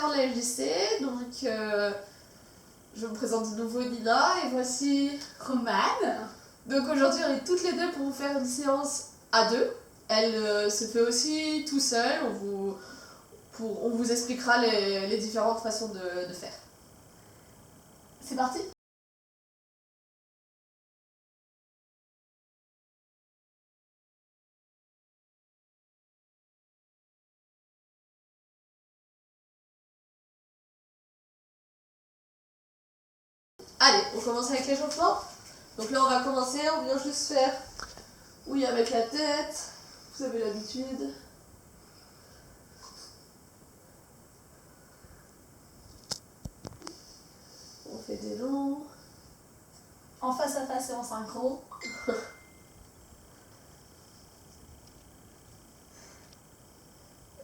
faire la FJC, donc je me présente de nouveau Nina et voici Romane. Donc aujourd'hui on est toutes les deux pour vous faire une séance à deux. Elle se fait aussi tout seul, on vous expliquera les différentes façons de faire. C'est parti. Allez, on commence avec l'échauffement. Donc là on va commencer, on vient juste faire oui avec la tête, vous avez l'habitude. On fait des longs. En face à face et en synchro.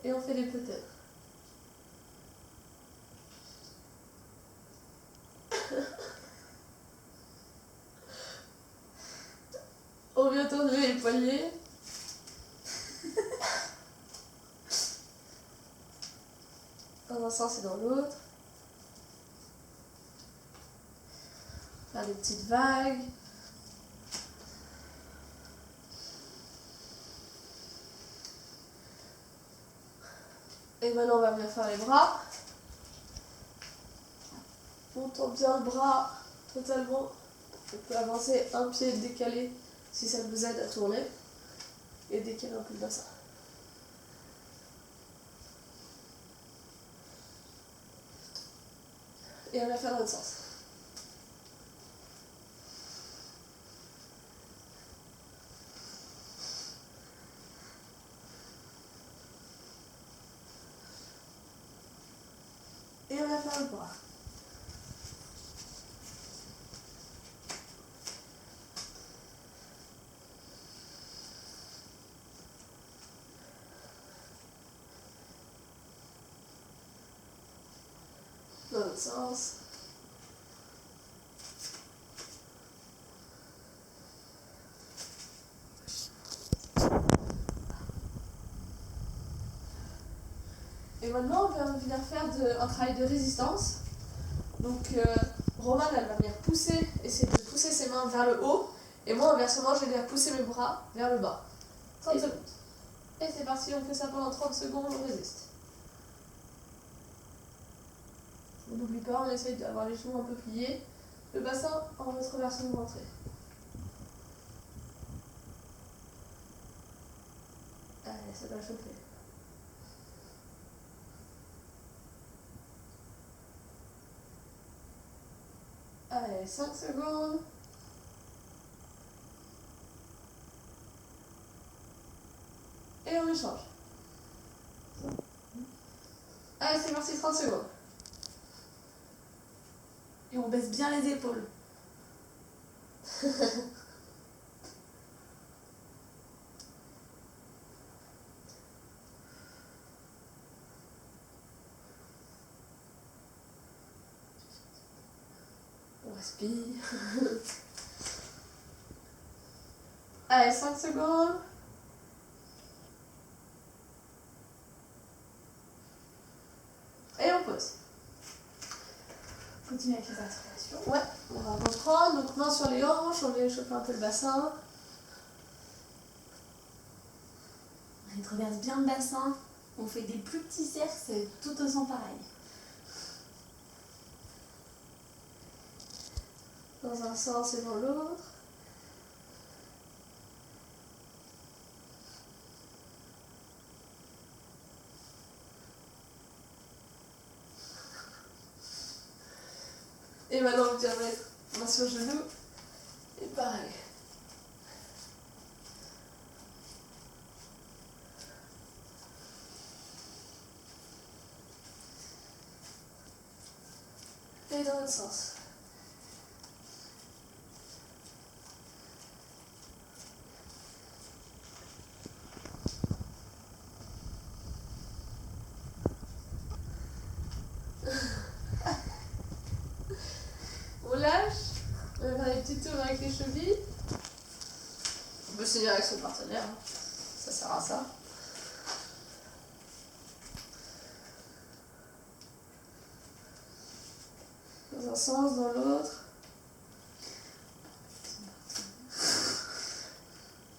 Et on fait des peut-être. On vient tourner les poignets. Dans un sens et dans l'autre. Faire des petites vagues. Et maintenant on va venir faire les bras. On tourne bien le bras totalement. On peut avancer un pied décalé si ça vous aide à tourner. Et décaler un peu le bassin. Et on va faire dans l'autre sens. Et on va faire le bras. Dans l'autre sens. Et maintenant, on va venir faire un travail de résistance. Donc, Romane, elle va venir pousser, essayer de pousser ses mains vers le haut. Et moi, inversement, je vais venir pousser mes bras vers le bas. 30 secondes. Et c'est parti, on fait ça pendant 30 secondes, on résiste. On n'oublie pas, on essaye d'avoir les genoux un peu pliés. Le bassin en votre version rentrée. Allez, ça va chauffer. Allez, 5 secondes. Et on échange. Allez, c'est parti, 30 secondes. Et on baisse bien les épaules. On respire. Allez, 5 secondes. Et on pose. Continue avec les articulations. Ouais, on va reprendre. Donc, main sur les hanches, on vient chauffer un peu le bassin. On reverse bien le bassin. On fait des plus petits cercles, c'est tout autant pareil. Dans un sens et dans l'autre. Et maintenant, on vient mettre main sur genou. Et pareil. Et dans l'autre sens. On lâche. On va faire des petits tours avec les chevilles. On peut se tenir avec son partenaire. Ça sert à ça. Dans un sens, dans l'autre.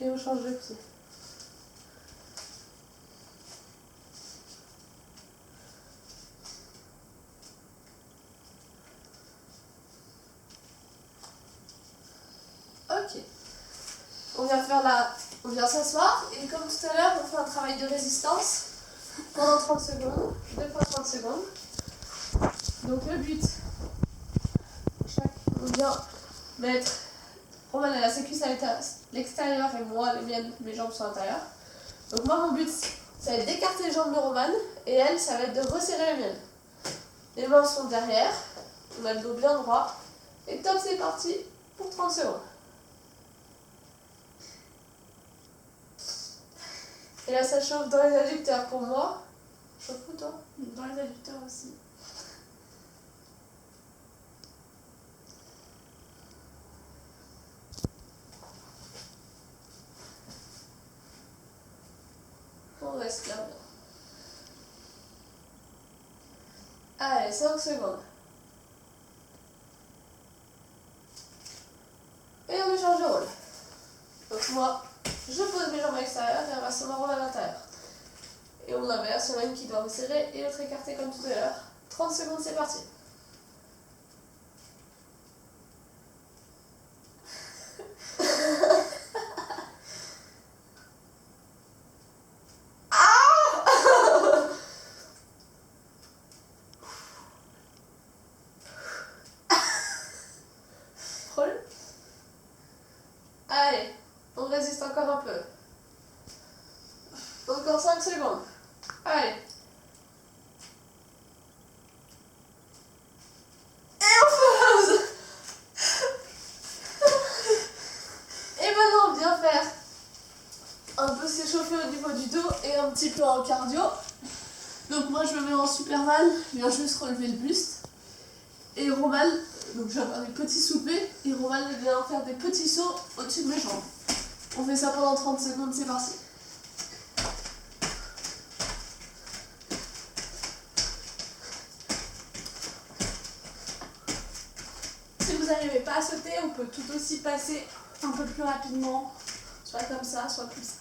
Et on change de pied. Ok. On vient s'asseoir et comme tout à l'heure, on fait un travail de résistance pendant 30 secondes, 2 fois 30 secondes. Donc le but, on vient mettre Roman elle a ses cuisses à l'extérieur et moi, les miennes, mes jambes sont à l'intérieur. Donc moi, mon but, ça va être d'écarter les jambes de Roman et elle, ça va être de resserrer les miennes. Les mains sont derrière, on a le dos bien droit. Et top, c'est parti pour 30 secondes. Et là, ça chauffe dans les adducteurs pour moi. Chauffe où toi? Dans les adducteurs aussi. On respire bien. Allez, 5 secondes. Et on échange de rôle. Donc moi, je pose mes jambes à l'extérieur et inversement Roman à l'intérieur. Et on inverse, il y en a une qui doit resserrer et l'autre écarter comme tout à l'heure. 30 secondes, c'est parti. Problème? Allez, on résiste encore un peu. Encore 5 secondes. Allez. Et on pose. Et maintenant, on vient faire un peu s'échauffer au niveau du dos et un petit peu en cardio. Donc moi, je me mets en Superman, je viens juste relever le buste. Et Roman, donc je vais faire des petits soupés, et Roman vient faire des petits sauts au-dessus de mes jambes. On fait ça pendant 30 secondes, c'est parti. Si vous n'arrivez pas à sauter, on peut tout aussi passer un peu plus rapidement, soit comme ça, soit comme ça.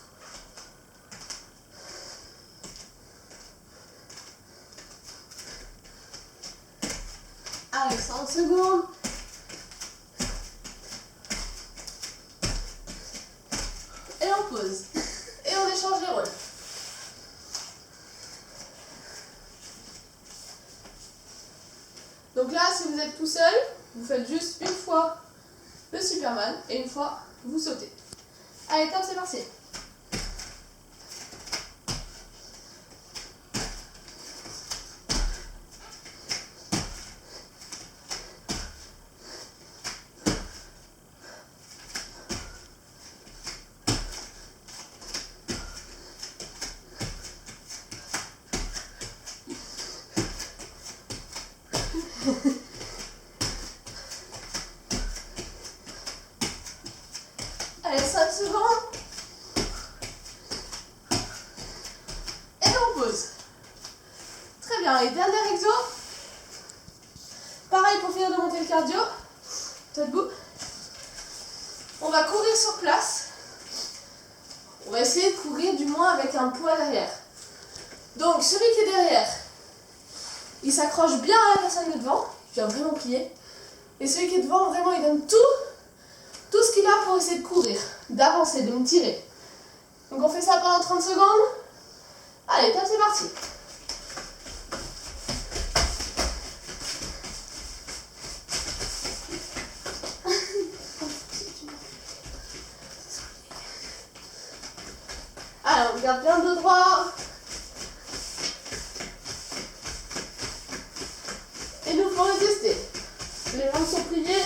Allez, 5 secondes. Et on pose. Et on échange les rôles. Donc là, si vous êtes tout seul, vous faites juste une fois le Superman et une fois vous sautez. Allez, top, c'est parti. Allez, 5 secondes. Et on pose. Très bien. Et dernier exo. Pareil pour finir de monter le cardio. Toi debout. On va courir sur place. On va essayer de courir du moins avec un poids derrière. Donc celui qui est derrière, il s'accroche bien à la personne de devant. Il vient vraiment plier. Et celui qui est devant, vraiment, il donne tout ce qu'il a pour essayer de courir, d'avancer, de me tirer. Donc on fait ça pendant 30 secondes. Allez, top, c'est parti. Allez, on garde bien le dos droit. Et nous faut résister. Les jambes sont pliées.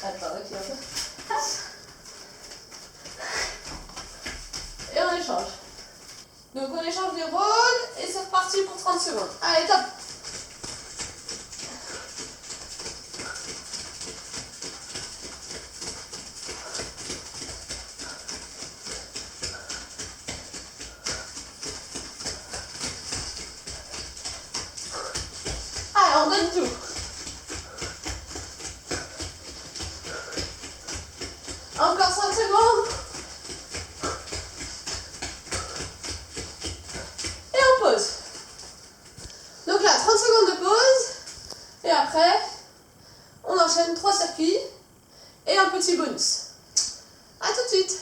Attends, ok, un peu. Et on échange. Donc on échange les rôles et c'est reparti pour 30 secondes. Allez, top. Allez, on donne tout. Encore 5 secondes. Et on pause. Donc là, 30 secondes de pause. Et après, on enchaîne 3 circuits et un petit bonus. A tout de suite.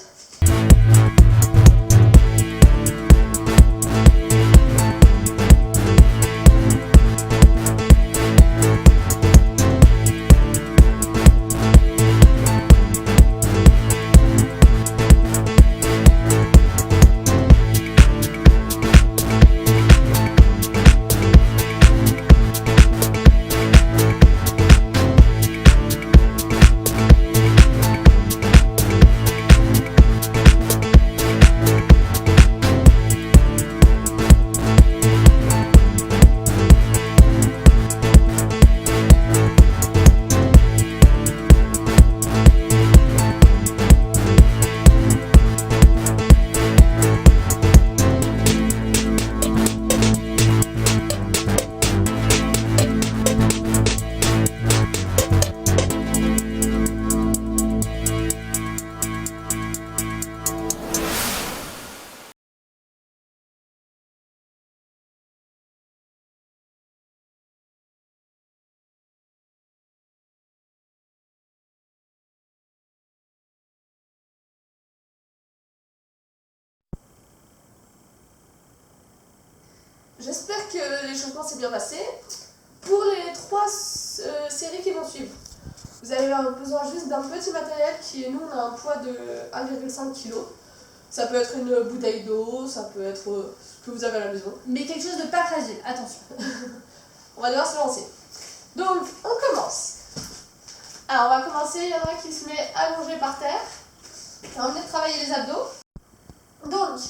J'espère que l'échauffement s'est bien passé. Pour les 3 séries qui vont suivre, vous avez besoin juste d'un petit matériel qui est, nous, on a un poids de 1,5 kg. Ça peut être une bouteille d'eau, ça peut être ce que vous avez à la maison. Mais quelque chose de pas fragile, attention. On va devoir se lancer. Donc, on commence. Alors, on va commencer, il y en a un qui se met allongé par terre. On va venir travailler les abdos. Donc,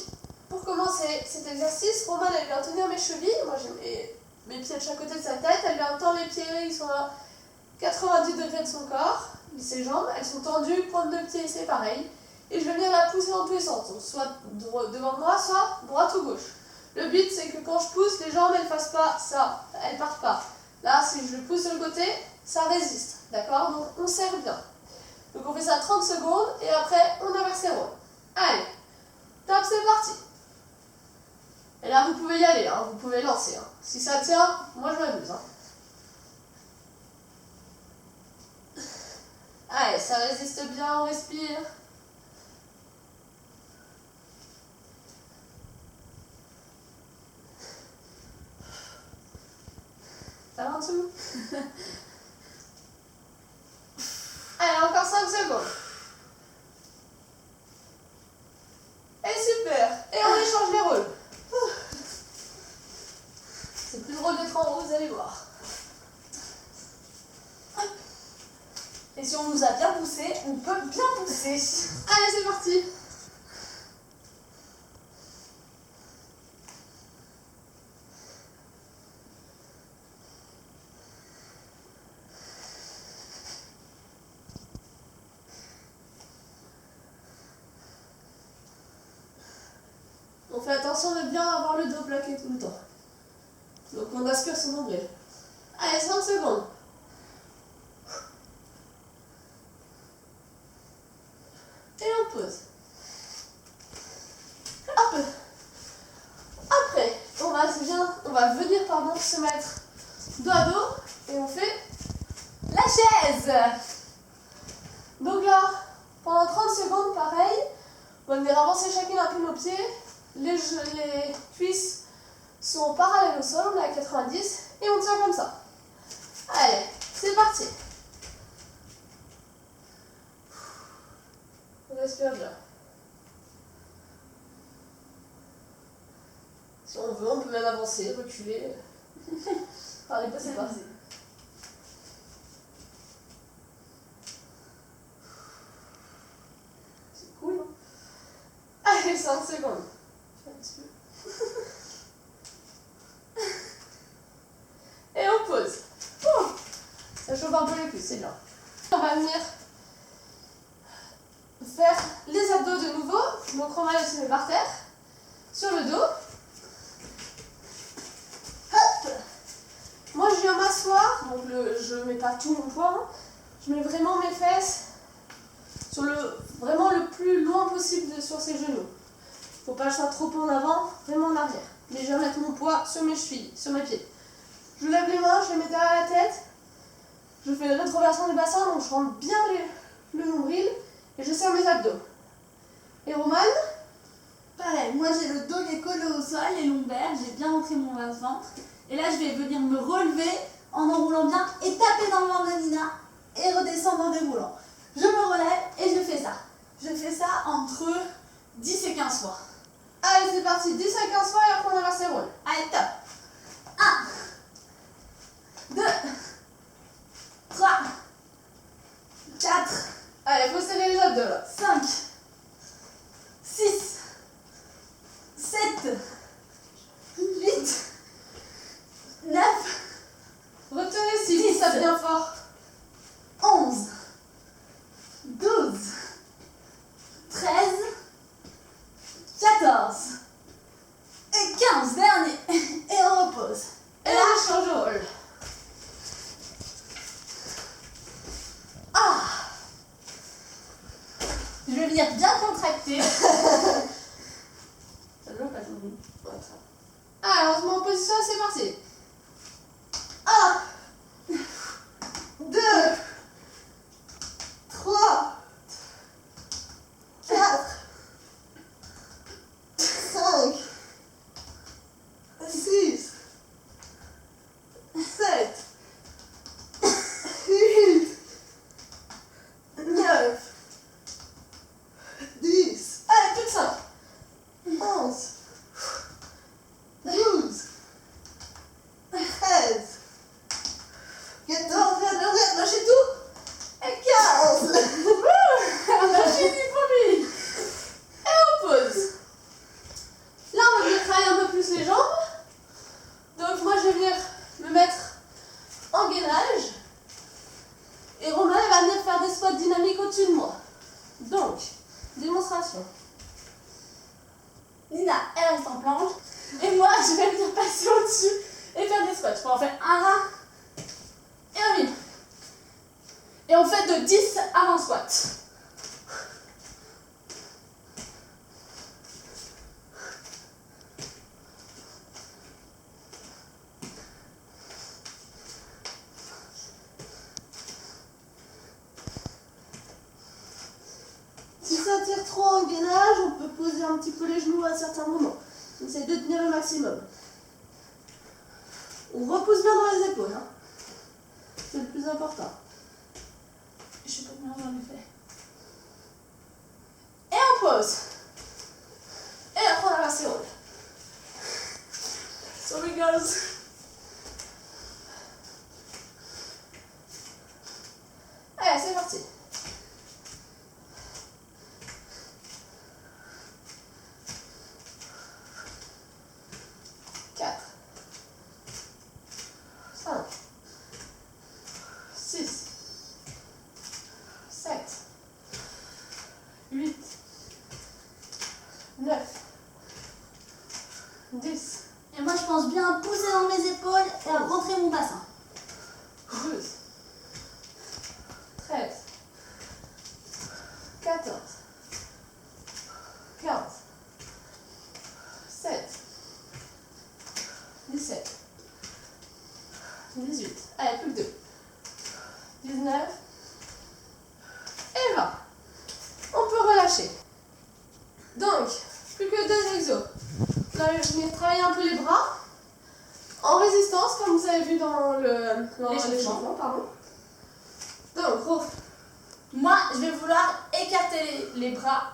pour commencer cet exercice, Romane, elle vient tenir mes chevilles. Moi, j'ai mes pieds de chaque côté de sa tête. Elle vient tendre les pieds, ils sont à 90 degrés de son corps. Ses jambes, elles sont tendues, pointe de pied, c'est pareil. Et je vais venir la pousser dans tous les sens. Donc, soit devant moi, soit droite ou gauche. Le but, c'est que quand je pousse, les jambes, elles ne fassent pas ça. Elles partent pas. Là, si je le pousse de le côté, ça résiste. D'accord? Donc, on serre bien. Donc, on fait ça 30 secondes et après, on inverse les rôles. Allez, top, c'est parti. Et là, vous pouvez y aller, hein, vous pouvez lancer. Hein. Si ça tient, moi je m'amuse. Hein. Allez, ça résiste bien, on respire. Ça va en dessous? Allez, encore 5 secondes. Et super. Et on échange les rôles. C'est plus drôle d'être en haut, vous allez voir. Et si on nous a bien poussé, on peut bien pousser. Allez, c'est parti. On fait attention de bien avoir le dos plaqué tout le temps. Donc on aspire son nombril. Allez, 5 secondes. Et on pose. Hop. Après, on va venir se mettre dos à dos et on fait La chaise. Donc là, pendant 30 secondes, pareil, on va venir avancer chacune un peu nos pieds. Les cuisses sont parallèles au sol, on est à 90 et on tient comme ça. Allez, c'est parti. On respire bien. Si on veut, on peut même avancer, reculer. Parlez pas, c'est pas. C'est cool. Hein. Allez, 5 secondes. Et on pose. Ça chauffe un peu les cuisses, c'est bien. On va venir faire les abdos de nouveau. Donc on va se mettre par terre, sur le dos. Hop. Moi je viens m'asseoir je mets pas tout mon poids, hein. Je mets vraiment mes fesses sur vraiment le plus loin possible sur ses genoux. Faut pas que je sois trop en avant, vraiment en arrière. Mais je vais mettre mon poids sur mes chevilles, sur mes pieds. Je lève les mains, je les mets derrière la tête. Je fais une rétroversion du bassin, donc je rentre bien le nombril et je serre mes abdos. Et Romane? Pareil, moi j'ai le dos qui est collé au sol, les lombaires, j'ai bien rentré mon ventre. Et là je vais venir me relever en enroulant bien et taper dans le ventre de Nina et redescendre en déroulant. Je me relève et je fais ça. Je fais ça entre 10 et 15 fois. Allez, c'est parti, 10 à 15 fois et après on inverse les rôles. Allez, top. 1, 2, 3, 4, Allez, faut serrer les abdos là. 5, 6, 7, 8, 9, Retenez si vous ça bien fort. 11, 12, 13, 14 et 15, dernier. Et on repose. Et là, je change de rôle. Ah, je vais venir bien contracter. Ça ne pas tout. Allez, on se met en position, c'est parti. 1, 2, 3, 4, 5, 6, 7, 8, 9, 10. Allez, plus de ça. 11, 12, 13, 14, lâchez tout. Et 15. On a fini pour lui. Et on pose. Là, on va venir travailler un peu plus les jambes. Donc, moi, je vais venir me mettre en gainage. Et Romain, elle va venir faire des squats dynamiques au-dessus de moi. Donc, démonstration. Nina, elle reste en planche. Et moi, je vais venir passer au-dessus et faire des squats. On fait un là et un vide. Et on fait de 10 à 20 squats. Si ça tire trop en gainage, on peut poser un petit peu les genoux à certains moments. On essaie de tenir le maximum. On repousse bien dans les épaules, hein. C'est le plus important. Je sais pas combien j'en ai fait. Et on pose. Et après on inverse les rôles. Sorry girls. Allez, c'est parti. Quatre, 5, 6, 7, 8, 9, 10, Et moi, je pense bien à pousser dans mes épaules et à rentrer mon bassin. 12, 13, 14, 15, 7, 17, 18, allez, plus que 2, 19 et 20. On peut relâcher. Donc, plus que 2 exos. Là, je vais venir travailler un peu les bras en résistance, comme vous avez vu dans l'échauffement, pardon. Donc, Moi, je vais vouloir écarter les bras,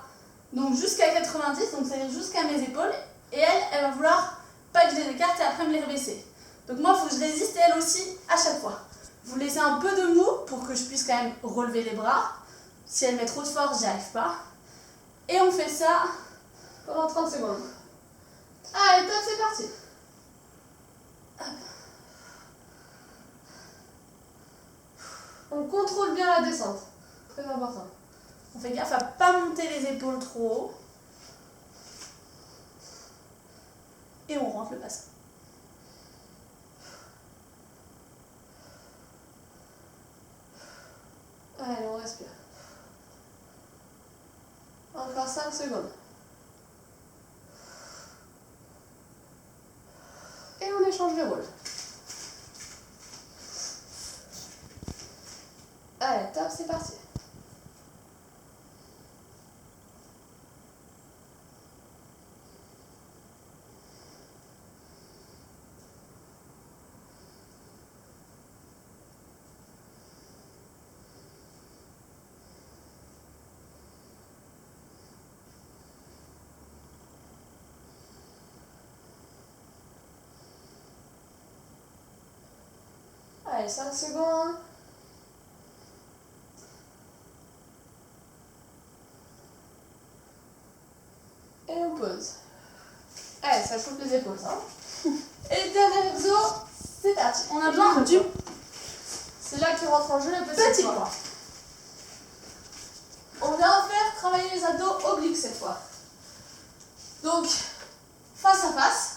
donc jusqu'à 90, donc c'est-à-dire jusqu'à mes épaules. Et elle va vouloir pas que je les écarte et après me les rebaisser. Donc moi, il faut que je résiste elle aussi à chaque fois. Vous laissez un peu de mou pour que je puisse quand même relever les bras. Si elle met trop de force, j'y arrive pas. Et on fait ça pendant 30 secondes. Allez, top, c'est parti. On contrôle bien la descente. Très important. On fait gaffe à pas monter les épaules trop haut. Et on rentre le bassin. Encore 5 secondes. Et on échange les rôles. Allez, top, c'est parti. Allez, 5 secondes. Et on pose. Allez, ça chauffe les épaules, ça. Et dernier exo, c'est parti. On a besoin du C'est là que rentre en jeu le petit poids. On va faire travailler les abdos obliques cette fois. Donc, face à face,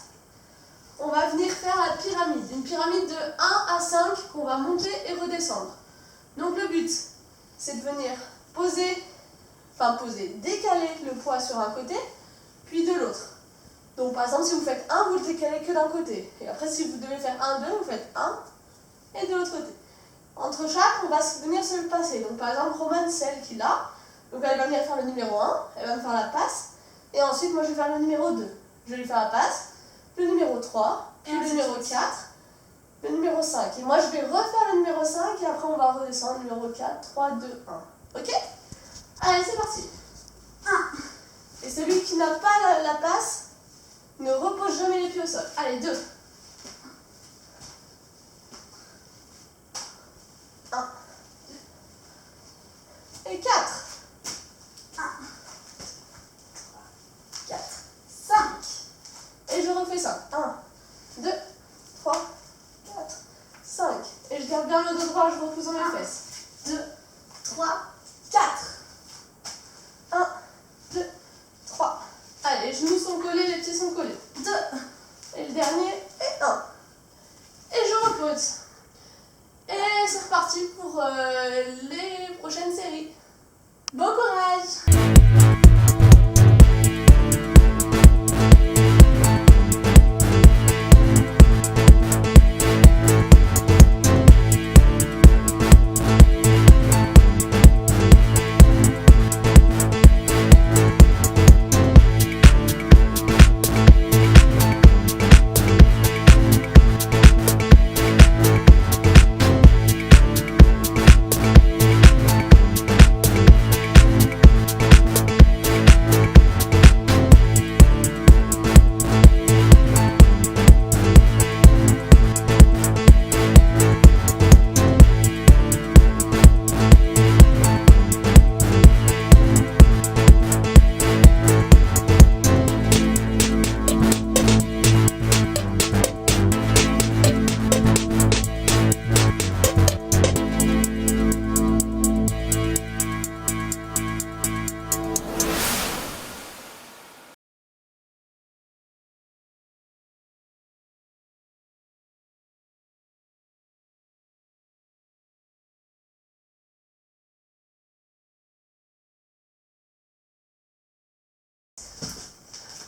on va venir faire la pyramide. Une pyramide de 1 à 5 qu'on va monter et redescendre. Donc le but, c'est de venir décaler le poids sur un côté, puis de l'autre. Donc par exemple, si vous faites 1, vous le décalez que d'un côté. Et après, si vous devez faire 1, 2, vous faites 1 et de l'autre côté. Entre chaque, on va venir se le passer. Donc par exemple, Romane, celle qui l'a. Donc elle va venir faire le numéro 1, elle va me faire la passe. Et ensuite, moi je vais faire le numéro 2. Je vais lui faire la passe, le numéro 3, puis le numéro 4, le numéro 5. Et moi je vais refaire le numéro 5 et après on va redescendre numéro 4, 3, 2, 1. Ok? Allez, c'est parti. 1. Et celui qui n'a pas la passe ne repose jamais les pieds au sol. Allez, 2. 1. Et 4. 1. 4. 5. Et je refais ça. 1, 2, 3, 4, 5. Et je garde bien le dos droit, je repose dans mes fesses. 2, 3, 4. 1, 2, 3. Allez, les genoux sont collés, les pieds sont collés. 2. Et le dernier est 1. Et je repose. Et c'est reparti pour les prochaines séries. Bon courage!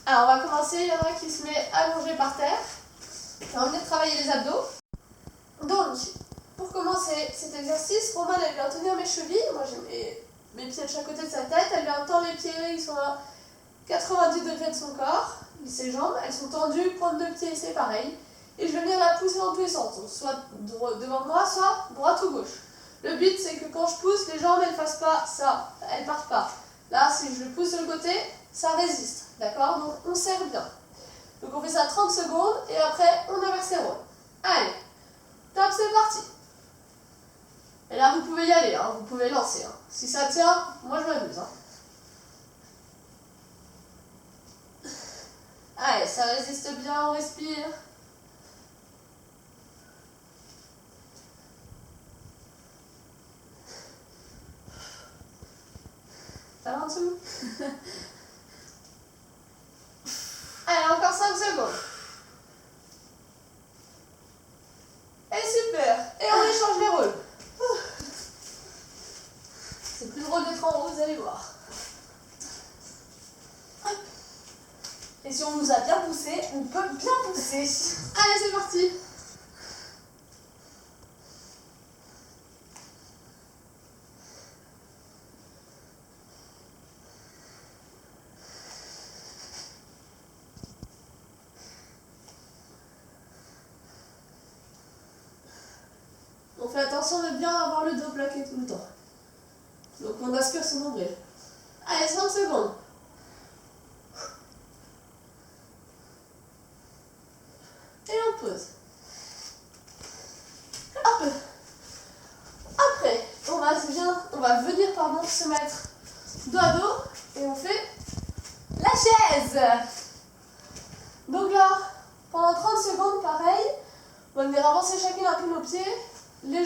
Alors on va commencer, il y en a qui se met allongé par terre. On va venir travailler les abdos. Donc, pour commencer cet exercice, Romane elle vient tenir mes chevilles. Moi j'ai mes pieds de chaque côté de sa tête. Elle vient tendre les pieds, ils sont à 90 degrés de son corps. Ses jambes, elles sont tendues, pointe de pied, c'est pareil. Et je vais venir la pousser dans tous les sens. Donc, soit devant moi, soit droite ou gauche. Le but c'est que quand je pousse, les jambes elles ne fassent pas ça, elles partent pas. Là, si je pousse sur le côté, ça résiste. D'accord? Donc on serre bien. Donc on fait ça 30 secondes et après on inverse les rôles. Allez, top, c'est parti. Et là vous pouvez y aller, hein, vous pouvez lancer. Hein. Si ça tient, moi je m'amuse. Hein. Allez, ça résiste bien, on respire. Ça va en dessous? Allez, encore 5 secondes. Et super. Et on échange les rôles. C'est plus drôle d'être en haut, vous allez voir. on nous a bien poussé, on peut bien pousser. Allez, c'est parti. On fait attention de bien avoir le dos plaqué tout le temps. Donc on aspire son nombril. Allez, 5 secondes. Et on pose. Hop. Après, on va venir se mettre dos à dos et on fait La chaise. donc là, pendant 30 secondes, pareil, on va venir avancer chacune un peu nos pieds. Les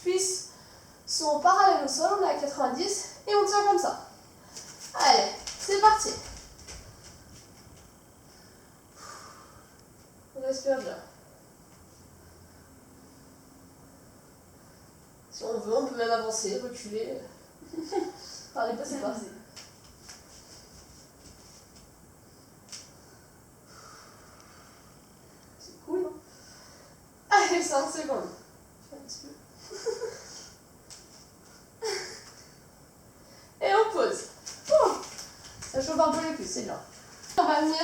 cuisses sont parallèles au sol, on est à 90 et on tient comme ça. Allez, c'est parti. On respire bien. Si on veut, on peut même avancer, reculer. Parlez pas, c'est pas. C'est cool, non? Allez, 5 secondes. Et on pose. Ça chauffe un peu les cuisses, c'est bien. On va venir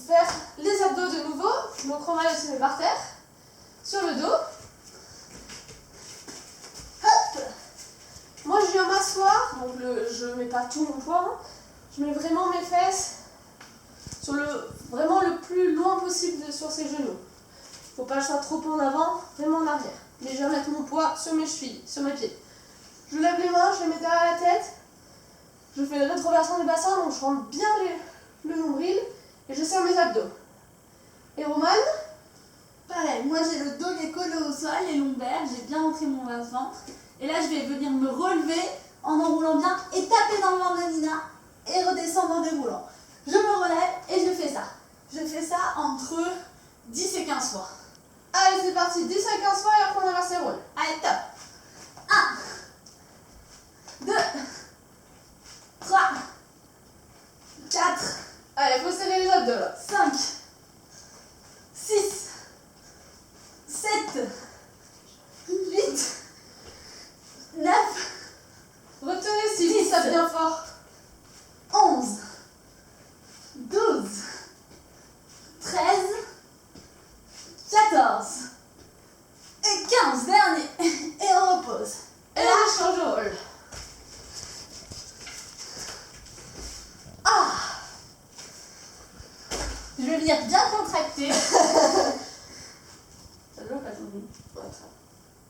faire les abdos de nouveau. Donc on va se mettre par terre, sur le dos. Hop. Moi je viens m'asseoir, donc je mets pas tout mon poids, hein. Je mets vraiment mes fesses sur vraiment le plus loin possible sur ses genoux. Faut pas que je sois trop en avant, vraiment en arrière. Mais je vais mettre mon poids sur mes chevilles, sur mes pieds. Je lève les mains, je les mets derrière la tête. Je fais une rétroversion du bassin, donc je rentre bien le nombril et je serre mes abdos. Et Romane? Pareil, moi j'ai le dos qui est collé au sol, les lombaires, j'ai bien rentré mon ventre. Et là je vais venir me relever en enroulant bien et taper dans le ventre de Nina et redescendre en déroulant. Je me relève et je fais ça. Je fais ça entre 10 et 15 fois. Allez, c'est parti, 10 à 15 fois et après on inverse les rôles. Allez, top. 1, 2, 3, 4, Allez, faut serrer les abdos là. 5, 6, 7, 8, 9, Retenez si vous ça bien fort. 11, 12, 13, 14 et 15, dernier. Et on repose. Et là, je change de rôle. Ah, je vais venir bien contracter. Ça bloque la jambe. Ouais, ça.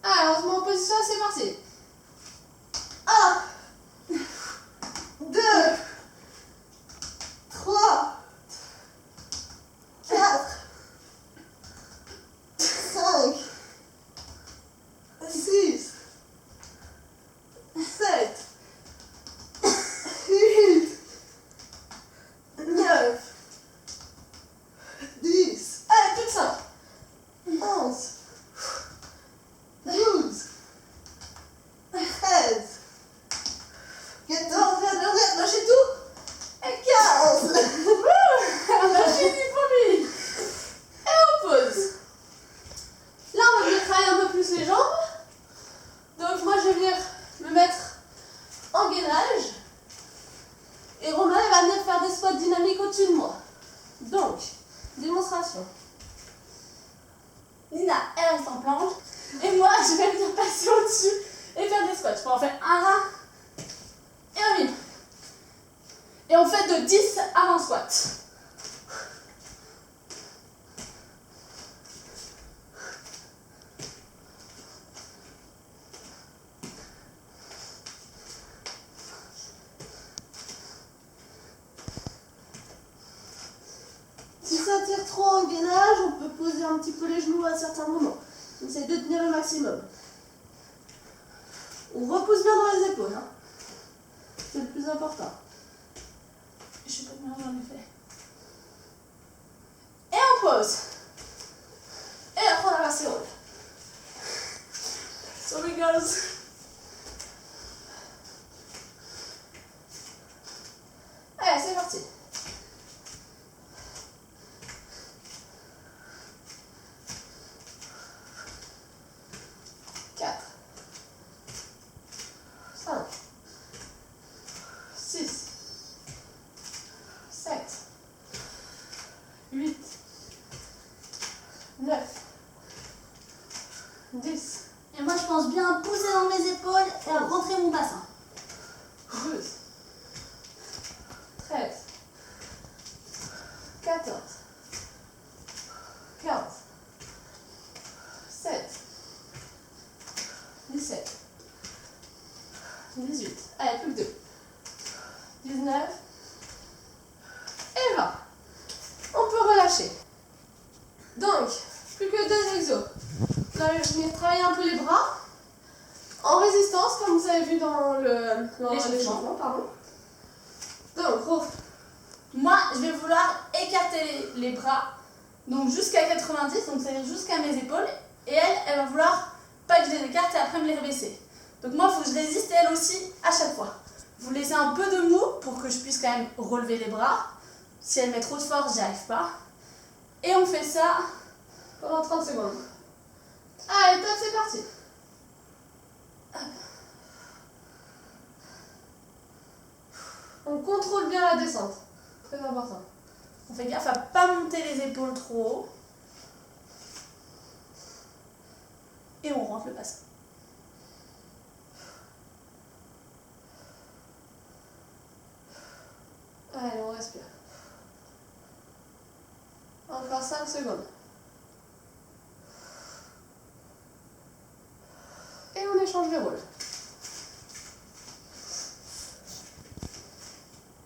Allez, on se met en position, c'est parti. 1, 2, 3, 4, 5, 6, 7, 8, 9, 10. Allez, plus que ça. 11, 12, 13, 14, lâchez tout. Et 15. On a fini pour lui. Et on pose. Là, on va venir travailler un peu plus les jambes. Donc moi, je vais venir me mettre en gainage. Et Romain va venir faire des squats dynamiques au-dessus de moi. Donc, démonstration. Nina, elle reste en planche. Et moi, je vais venir passer au-dessus et faire des squats. Je peux en faire un rat et un mille. Et on fait de 10 à 20 squats. Si ça tire trop en gainage, on peut poser un petit peu les genoux à certains moments. On essaie de tenir le maximum. On repousse bien dans les épaules, hein. C'est le plus important. Je sais pas combien j'en ai fait. Et on pose. Et après on inverse les rôles. Sorry girls. Allez, c'est parti. 8, 9, 10, Et moi, je pense bien à pousser dans mes épaules et à rentrer mon bassin. 12, 13, 14, 15, 7, 17, 18, allez, plus que 2, 19 et 20. On peut relâcher. Donc, plus que 2 exos. Vous allez venir travailler un peu les bras en résistance, comme vous avez vu dans l'échauffement, pardon. Donc, moi, je vais vouloir écarter les bras, donc jusqu'à 90, donc c'est-à-dire jusqu'à mes épaules, et elle va vouloir pas que je les écarte et après me les rebaisser. Donc moi, il faut que je résiste elle aussi à chaque fois. Vous laissez un peu de mou pour que je puisse quand même relever les bras. Si elle met trop de force, j'y arrive pas. Et on fait ça pendant 30 secondes. Allez, top, c'est parti. On contrôle bien la descente. Très important. On fait gaffe à pas monter les épaules trop haut. Et on rentre le bassin. Allez, on respire. Encore 5 secondes. Et on échange les rôles.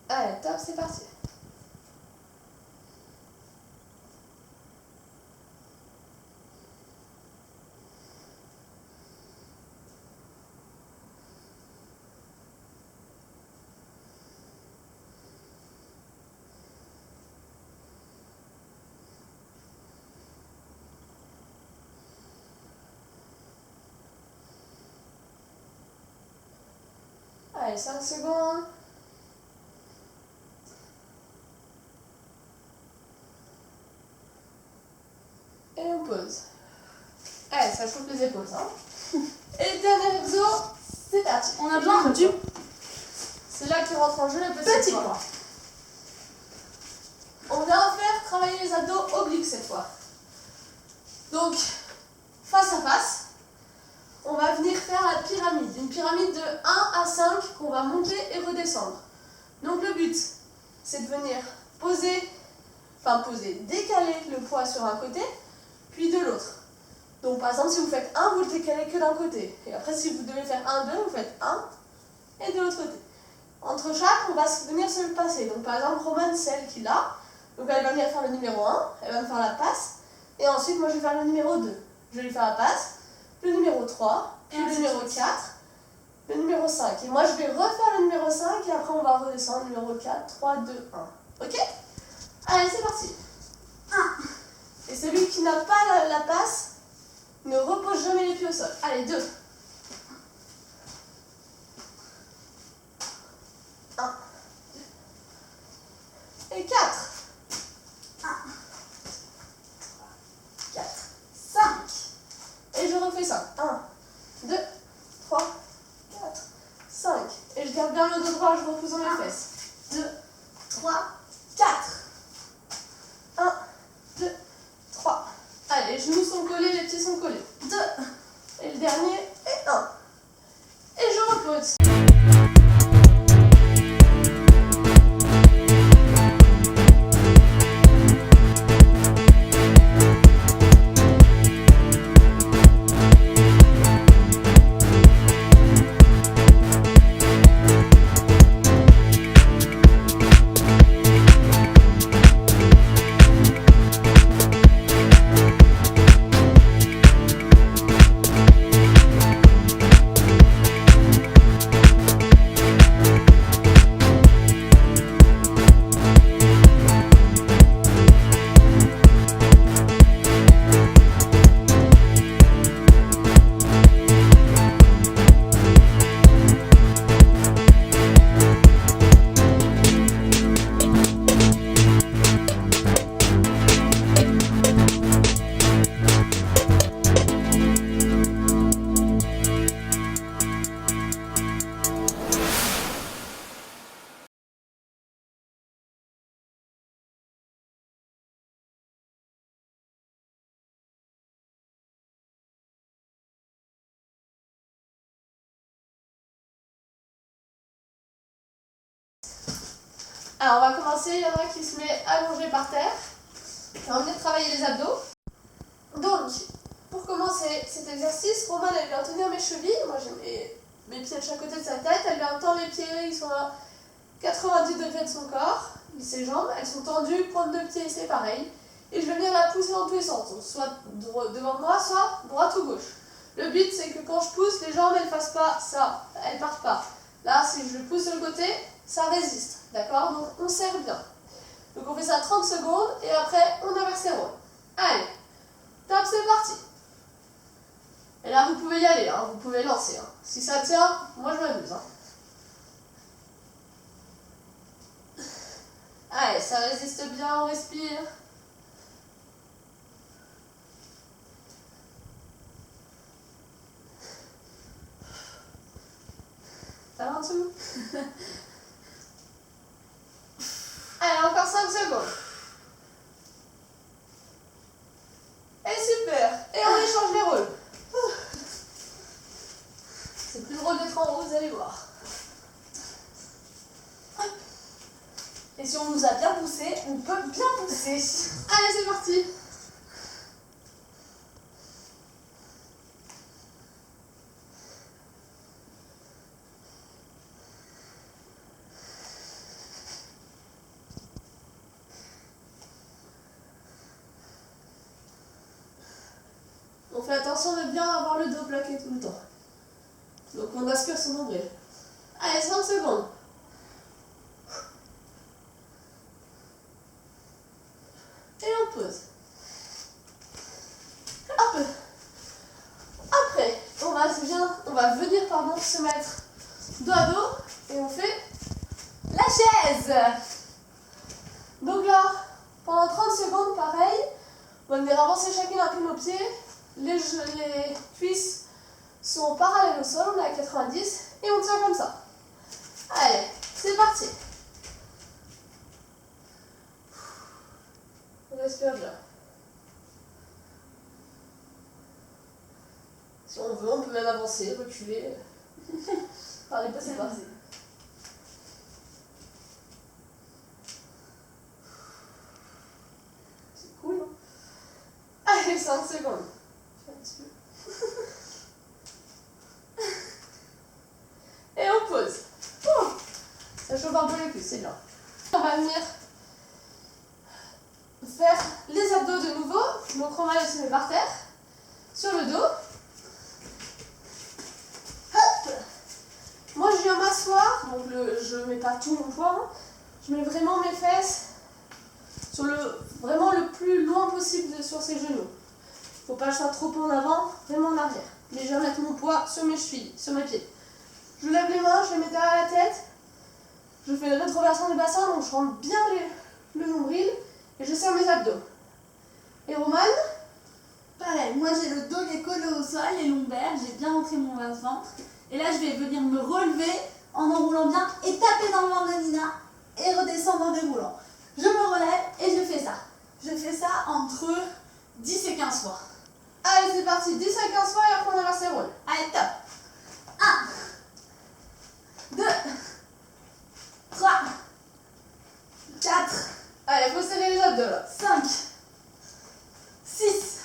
Allez, top, c'est parti. Allez, 5 secondes. Et on pose. Allez, ça chauffe les épaules, ça. Et le dernier exo, c'est parti. On a besoin du C'est là qu'il rentre en jeu le petit poids. On va faire travailler les abdos obliques cette fois. Donc, face à face, on va venir faire la pyramide. Une pyramide de 1 à 5 qu'on va monter et redescendre. Donc le but, c'est de venir décaler le poids sur un côté, puis de l'autre. Donc par exemple, si vous faites 1, vous le décalez que d'un côté. Et après, si vous devez faire 1, 2, vous faites 1 et de l'autre côté. Entre chaque, on va venir se le passer. Donc par exemple, Romane, c'est elle qui l'a. Donc elle va venir faire le numéro 1, elle va me faire la passe. Et ensuite, moi, je vais faire le numéro 2. Je vais lui faire la passe, le numéro 3, puis le numéro 4, le numéro 5. Et moi, je vais refaire le numéro 5 et après, on va redescendre numéro 4, 3, 2, 1. Ok? Allez, c'est parti. 1. Et celui qui n'a pas la passe ne repose jamais les pieds au sol. Allez, 2. 1. Et 4. 1. 4. 5. Et je refais ça. 1, 2, 3, 4, 5. Et je garde bien le dos droit, je repose dans les fesses. 2, 3, 4. 1, 2, 3. Allez, les genoux sont collés, les pieds sont collés. 2. Et le dernier est 1. Et je repose. Alors on va commencer, il y en a qui se met allongé par terre. On va venir travailler les abdos. Donc, pour commencer cet exercice, Romane elle vient tenir mes chevilles. Moi j'ai mes pieds de chaque côté de sa tête. Elle vient tendre les pieds, ils sont à 90 degrés de son corps. Ses jambes, elles sont tendues, pointe de pied c'est pareil. Et je vais venir la pousser dans tous les sens. Donc, soit devant moi, soit droite ou gauche. Le but c'est que quand je pousse, les jambes elles fassent pas ça, elles partent pas. Là, si je le pousse sur le côté, ça résiste. D'accord? Donc on serre bien. Donc on fait ça 30 secondes et après on inverse les rôles. Allez, top, c'est parti. Et là vous pouvez y aller, hein, vous pouvez lancer. Hein. Si ça tient, moi je m'amuse. Hein. Allez, ça résiste bien, on respire. Ça va en dessous? Allez, encore 5 secondes. Et super. Et on échange les rôles. C'est plus drôle d'être en haut, vous allez voir. Et si on nous a bien poussé, on peut bien pousser. Allez, c'est parti. On fait attention de bien avoir le dos plaqué tout le temps. Donc on aspire son nombril. Allez, 5 secondes. Et on pose. Hop. Après, on va venir se mettre dos à dos et on fait La chaise. donc là, pendant 30 secondes, pareil, on va venir avancer chacune un peu nos pieds. Les cuisses sont parallèles au sol, on est à 90 et on tient comme ça. Allez, c'est parti. On respire bien. Si on veut, on peut même avancer, reculer. Allez, passez pas. C'est cool, hein? Allez, 5 secondes. Et on pose. Ça chauffe un peu les cuisses, c'est bien. On va venir faire les abdos de nouveau. Donc Roman elle se met par terre, sur le dos. Hop. Moi je viens m'asseoir, donc je mets pas tout mon poids. Hein. Je mets vraiment mes fesses sur vraiment le plus loin possible sur ses genoux. Faut pas que je sois trop en avant, vraiment en arrière. Mais je vais mettre mon poids sur mes chevilles, sur mes pieds. Je lève les mains, je les mets derrière la tête. Je fais une rétroversion du bassin, donc je rentre bien le nombril et je serre mes abdos. Et Romane? Pareil, moi j'ai le dos qui est collé au sol, les lombaires, j'ai bien rentré mon ventre. Et là je vais venir me relever en enroulant bien et taper dans le ventre de Nina et redescendre en déroulant. Je me relève et je fais ça. Je fais ça entre 10 et 15 fois. Allez, c'est parti, 10 à 15 fois et après on inverse les rôles. Allez, top. 1, 2, 3, 4, Allez, faut serrer les abdos là. 5, 6,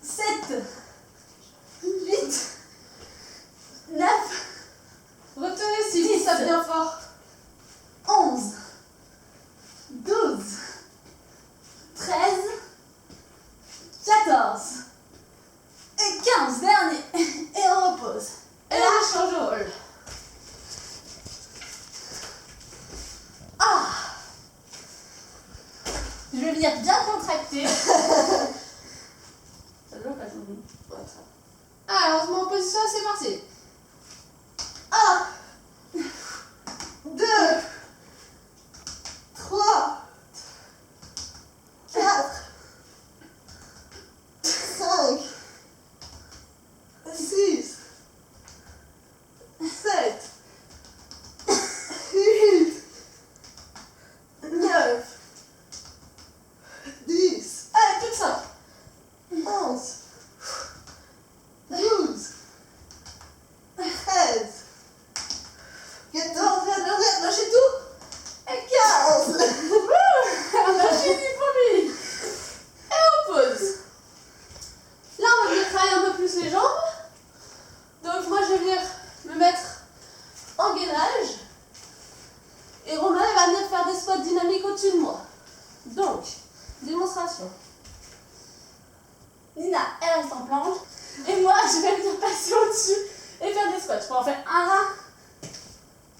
7, 8, 9, Retenez si vous ça bien fort. 11, 12, 13, 14 et 15, dernier. Et on repose. Et là, je change de rôle. Ah, je vais venir bien contracter. Allez, on se met en position, c'est parti. 1, 2, 3, 4, 5, 6, 7, 8, 9, 10. Allez, plus que ça. 11, 12, concentration. Nina, elle reste en planche. Et moi, je vais venir passer au-dessus et faire des squats. Je peux en faire un là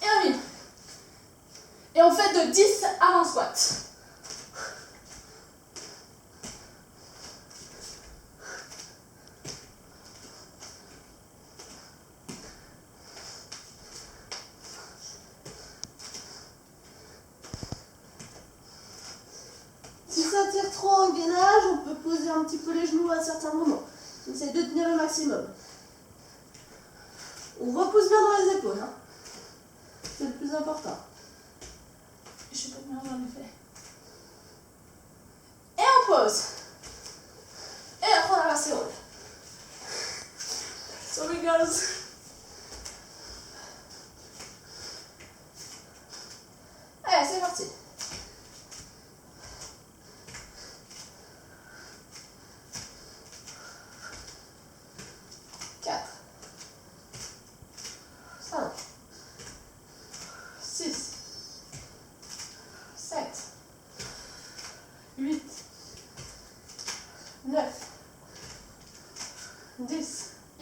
et un vide. Et on fait de 10 à 20 squats. Si ça tire trop en gainage, on peut poser un petit peu les genoux à certains moments. Essaye de tenir le maximum. On repousse bien dans les épaules. Hein. C'est le plus important. Je sais pas combien j'en ai fait. Et on pose. Et après on inverse les rôles. Sorry girls. Allez, c'est parti.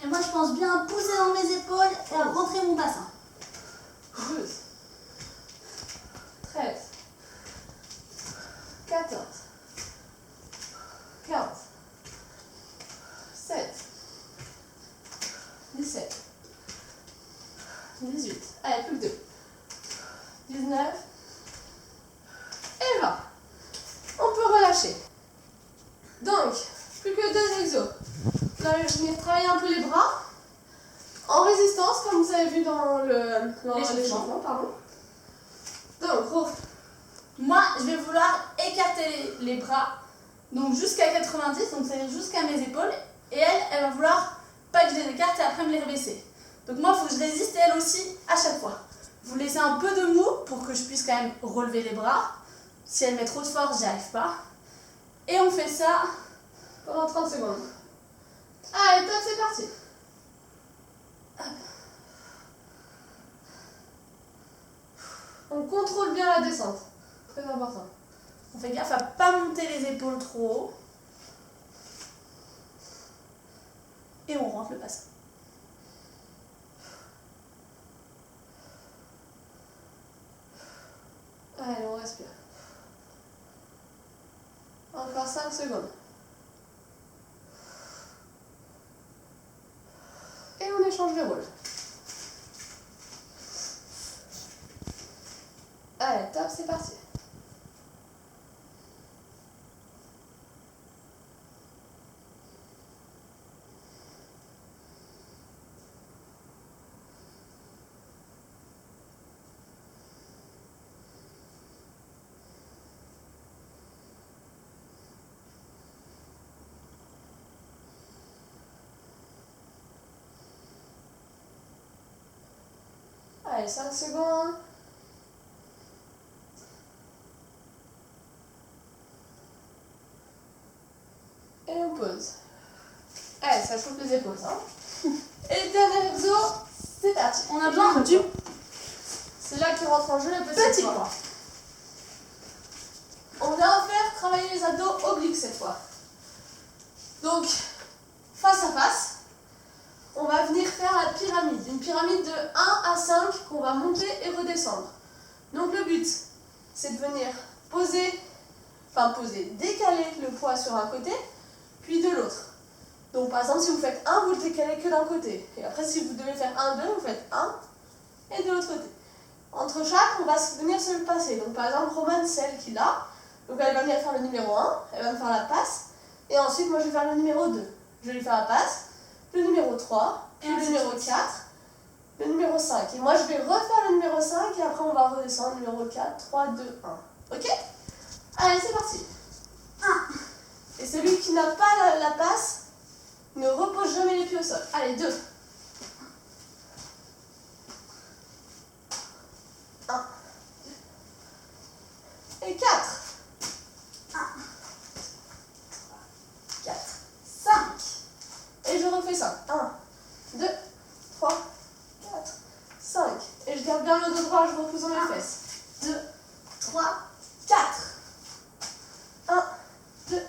Et moi, je pense bien à pousser dans mes épaules et à rentrer mon bassin. 12, 13, 14, 15, 7, 17, 18, allez, plus que 2, 19 et 20. On peut relâcher. Donc, plus que 2 exos. Là, je vais venir travailler un peu les bras en résistance, comme vous avez vu dans l'échauffement, pardon. Donc, moi, je vais vouloir écarter les bras, donc jusqu'à 90, donc c'est-à-dire jusqu'à mes épaules, et elle va vouloir pas que je les écarte et après me les rebaisser. Donc moi, il faut que je résiste et elle aussi à chaque fois. Vous laissez un peu de mou pour que je puisse quand même relever les bras. Si elle met trop de force, j'y arrive pas. Et on fait ça pendant 30 secondes. Allez, top, c'est parti. On contrôle bien la descente. Très important. On fait gaffe à pas monter les épaules trop haut. Et on rentre le bassin. Allez, on respire. Encore 5 secondes. Et on échange les rôles. Allez, top, c'est parti. Allez, 5 secondes. Et on pose. Allez, ça chauffe les épaules, ça. Et dernier exo, c'est parti. On a besoin du C'est là que rentre en jeu le petit poids. On vient faire travailler les abdos obliques cette fois. Donc, face à face, on va venir faire la pyramide. Une pyramide de 1 à 5 qu'on va monter et redescendre. Donc le but, c'est de venir décaler le poids sur un côté, puis de l'autre. Donc par exemple, si vous faites 1, vous le décalez que d'un côté. Et après, si vous devez faire 1, 2, vous faites 1 et de l'autre côté. Entre chaque, on va venir se le passer. Donc par exemple, Romane, c'est elle qui l'a. Donc elle va venir faire le numéro 1, elle va me faire la passe. Et ensuite, moi, je vais faire le numéro 2. Je vais lui faire la passe, le numéro 3, puis le numéro 4, le numéro 5. Et moi, je vais refaire le numéro 5 et après, on va redescendre numéro 4, 3, 2, 1. Ok? Allez, c'est parti. 1. Et celui qui n'a pas la passe ne repose jamais les pieds au sol. Allez, 2. 1. Et 4. 1. 4. 5. Et je refais ça. 1, 2, 3, 4, 5. Et je garde bien le dos droit, je repose dans mes fesses. 2, 3, 4. 1, 2,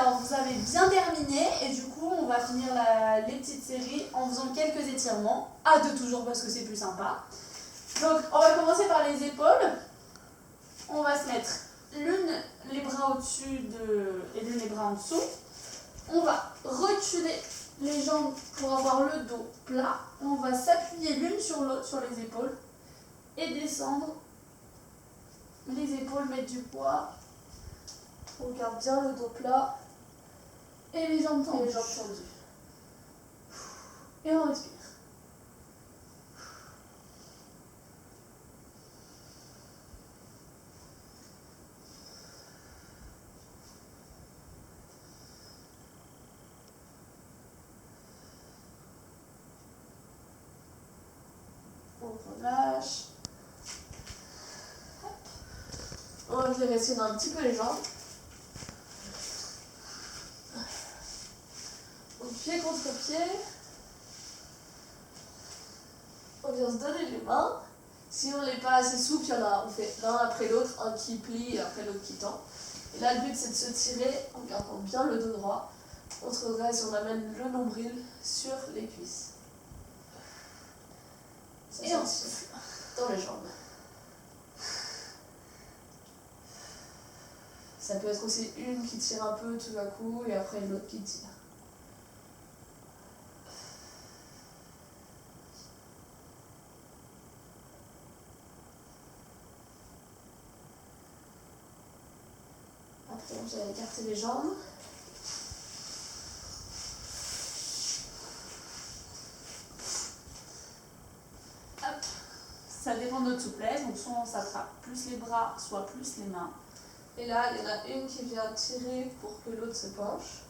Alors, vous avez bien terminé et du coup, on va finir les petites séries en faisant quelques étirements. À deux toujours parce que c'est plus sympa. Donc, on va commencer par les épaules. On va se mettre les bras au-dessus et l'une les bras en dessous. On va reculer les jambes pour avoir le dos plat. On va s'appuyer l'une sur l'autre sur les épaules et descendre les épaules, mettre du poids. On garde bien le dos plat Et les jambes tendues. et les jambes tendues. Et on respire. On relâche. On va flexion un petit peu les jambes. Donc pied contre pied. On vient se donner les mains. Si on n'est pas assez souple, on fait l'un après l'autre, un qui plie et après l'autre qui tend. Et là, le but c'est de se tirer en gardant bien le dos droit. On se redresse, on amène le nombril sur les cuisses. Ça Et on souffle dans les jambes. Ça peut être aussi une qui tire un peu tout à coup et après l'autre qui tire. Après, j'ai écarté les jambes. Hop. Ça dépend de notre souplesse, donc soit on s'attrape plus les bras, soit plus les mains. Et là, il y en a une qui vient tirer pour que l'autre se penche.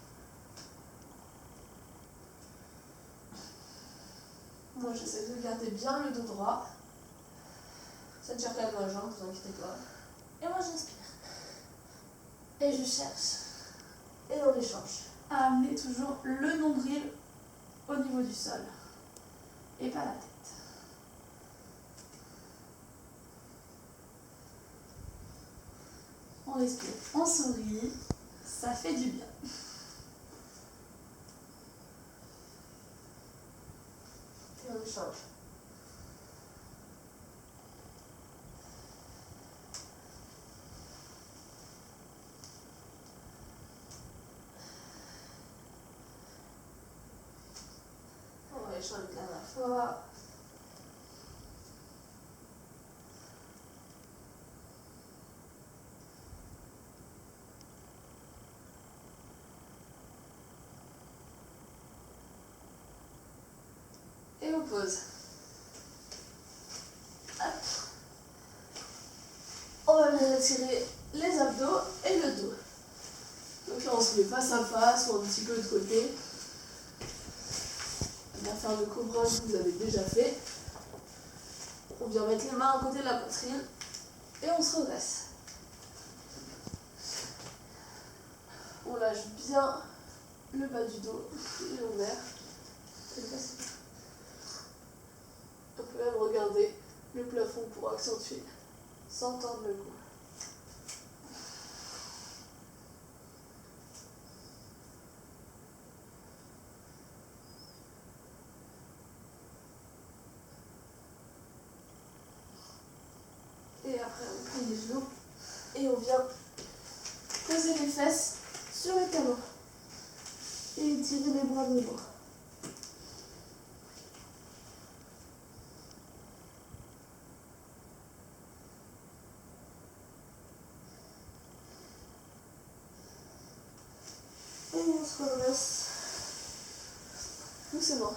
Moi, j'essaie de garder bien le dos droit. Ça tire quand même la jambe, ne vous inquiétez pas. Et moi, j'inspire. Et je cherche. Et on échange. À amener toujours le nombril au niveau du sol et pas la tête. On respire, on sourit, ça fait du bien. Et on échange. On va échanger une dernière fois. Et on pose. Hop. On va bien étirer les abdos et le dos. Donc là, on se met face à face ou un petit peu de côté. On va faire le cobra que vous avez déjà fait. On vient mettre les mains à côté de la poitrine et on se redresse. On lâche bien le bas du dos et l'ouvert. On peut même regarder le plafond pour accentuer sans tordre le cou. Et après on plie les genoux et on vient poser les fesses sur les talons et étirer les bras devant. Et on se redresse doucement.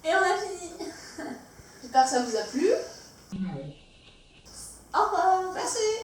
Et on a fini. J'espère que ça vous a plu.